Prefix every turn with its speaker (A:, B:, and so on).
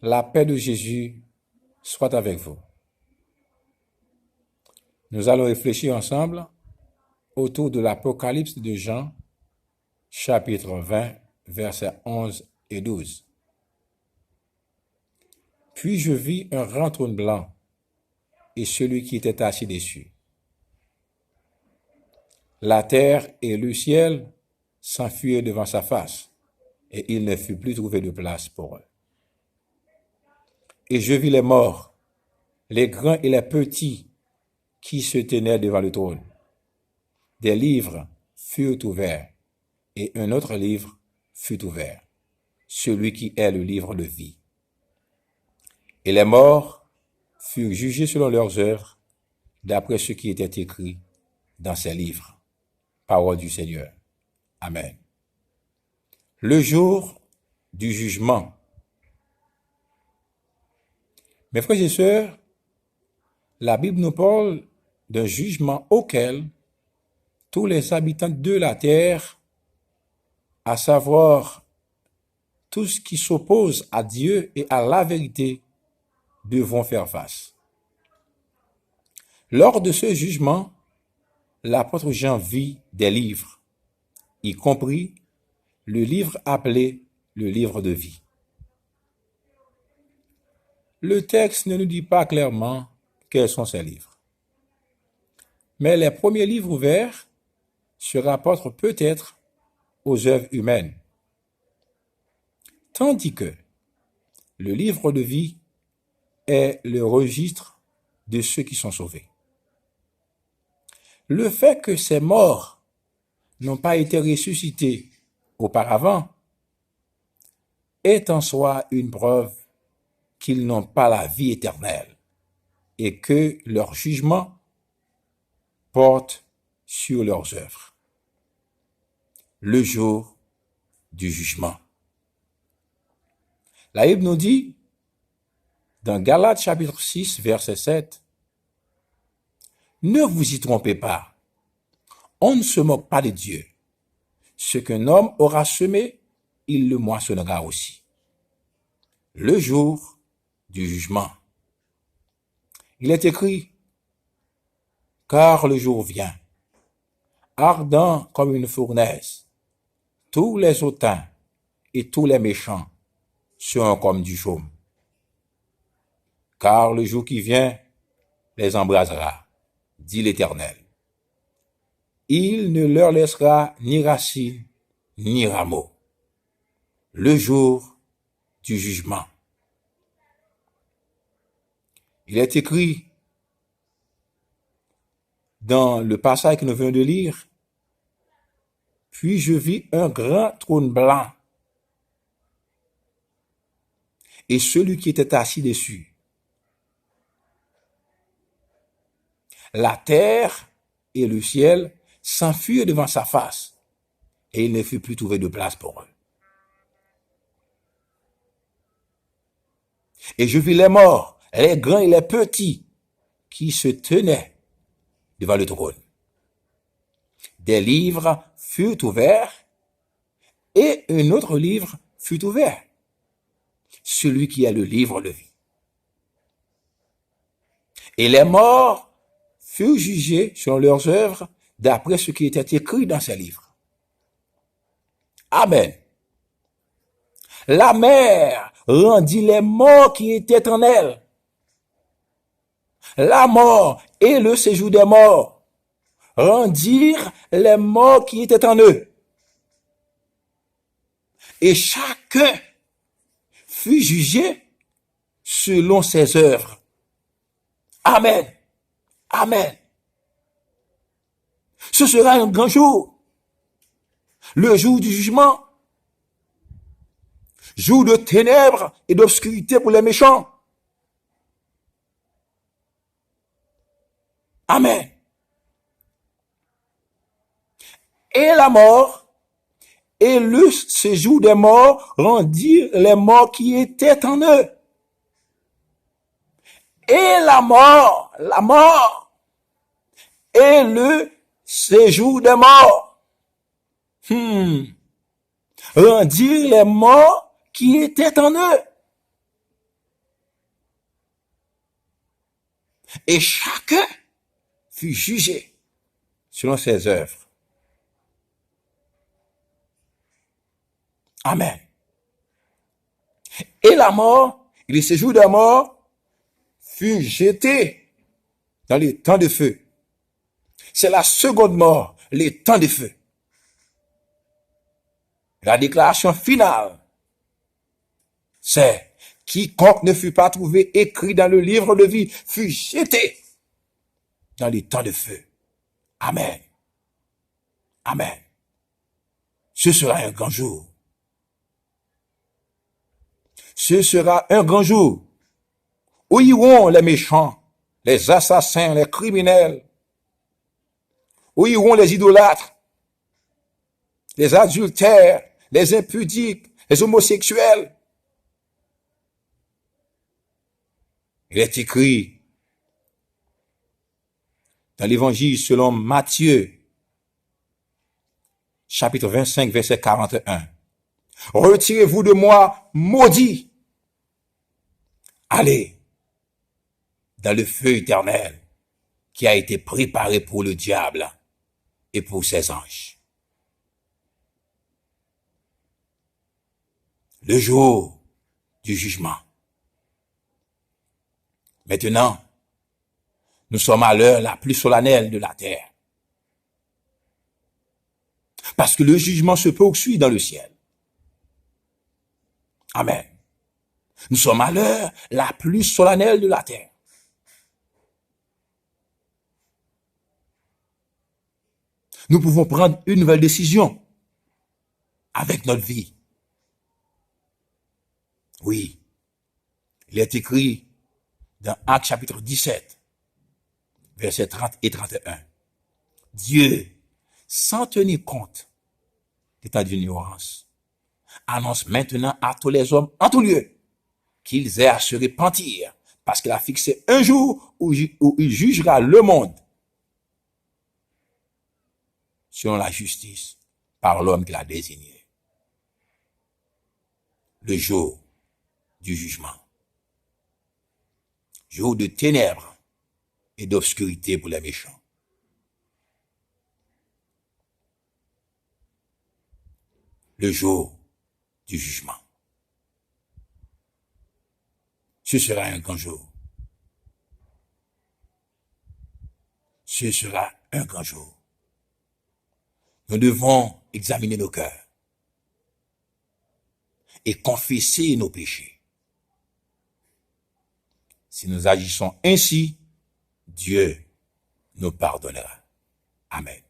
A: La paix de Jésus soit avec vous. Nous allons réfléchir ensemble autour de l'Apocalypse de Jean, chapitre 20, versets 11 et 12. Puis je vis un grand trône blanc et celui qui était assis dessus. La terre et le ciel s'enfuirent devant sa face, et il ne fut plus trouvé de place pour eux. Et je vis les morts, les grands et les petits, qui se tenaient devant le trône. Des livres furent ouverts, et un autre livre fut ouvert, celui qui est le livre de vie. Et les morts furent jugés selon leurs œuvres, d'après ce qui était écrit dans ces livres. Parole du Seigneur. Amen. Le jour du jugement. Mes frères et sœurs, la Bible nous parle d'un jugement auquel tous les habitants de la terre, à savoir tout ce qui s'oppose à Dieu et à la vérité, devront faire face. Lors de ce jugement, l'apôtre Jean vit des livres, y compris le livre appelé le livre de vie. Le texte ne nous dit pas clairement quels sont ces livres. Mais les premiers livres ouverts se rapportent peut-être aux œuvres humaines. Tandis que le livre de vie est le registre de ceux qui sont sauvés. Le fait que ces morts n'ont pas été ressuscités auparavant est en soi une preuve qu'ils n'ont pas la vie éternelle et que leur jugement porte sur leurs œuvres. Le jour du jugement. La Bible nous dit, dans Galates chapitre 6, verset 7, « Ne vous y trompez pas, on ne se moque pas de Dieu. Ce qu'un homme aura semé, il le moissonnera aussi. » Le jour du jugement. Il est écrit, « Car le jour vient, ardent comme une fournaise, tous les hautains et tous les méchants seront comme du chaume. Car le jour qui vient les embrasera, dit l'Éternel. Il ne leur laissera ni racine, ni rameau. Le jour du jugement. » Il est écrit dans le passage que nous venons de lire, « Puis je vis un grand trône blanc, et celui qui était assis dessus. La terre et le ciel s'enfuirent devant sa face, et il ne fut plus trouvé de place pour eux. Et je vis les morts, les grands et les petits, qui se tenaient devant le trône. Des livres furent ouverts, et un autre livre fut ouvert, celui qui est le livre de vie. Et les morts furent jugés selon leurs œuvres, d'après ce qui était écrit dans ces livres. Amen. La mer rendit les morts qui étaient en elle. La mort et le séjour des morts rendirent les morts qui étaient en eux. Et chacun fut jugé selon ses œuvres. Amen. Amen. Ce sera un grand jour. Le jour du jugement. Jour de ténèbres et d'obscurité pour les méchants. Amen. Et la mort et le séjour des morts rendirent les morts qui étaient en eux. Et la mort et le séjour des morts rendirent les morts qui étaient en eux. Et chacun fut jugé selon ses œuvres. Amen. Et la mort, et le séjour de la mort, fut jeté dans les temps de feu. C'est la seconde mort, les temps de feu. La déclaration finale, c'est quiconque ne fut pas trouvé écrit dans le livre de vie fut jeté dans les temps de feu. Amen. Amen. Ce sera un grand jour. Ce sera un grand jour où iront les méchants, les assassins, les criminels, où iront les idolâtres, les adultères, les impudiques, les homosexuels. Il est écrit dans l'évangile selon Matthieu, chapitre 25, verset 41. Retirez-vous de moi, maudits. Allez dans le feu éternel qui a été préparé pour le diable et pour ses anges. Le jour du jugement. Maintenant, nous sommes à l'heure la plus solennelle de la terre. Parce que le jugement se poursuit dans le ciel. Amen. Nous sommes à l'heure la plus solennelle de la terre. Nous pouvons prendre une nouvelle décision avec notre vie. Oui, il est écrit dans Actes chapitre 17, versets 30 et 31. Dieu, sans tenir compte d'état d'ignorance, annonce maintenant à tous les hommes en tout lieu qu'ils aient à se repentir parce qu'il a fixé un jour où il jugera le monde selon la justice par l'homme qu'il a désigné. Le jour du jugement. Jour de ténèbres et d'obscurité pour les méchants. Le jour du jugement. Ce sera un grand jour. Ce sera un grand jour. Nous devons examiner nos cœurs et confesser nos péchés. Si nous agissons ainsi, Dieu nous pardonnera. Amen.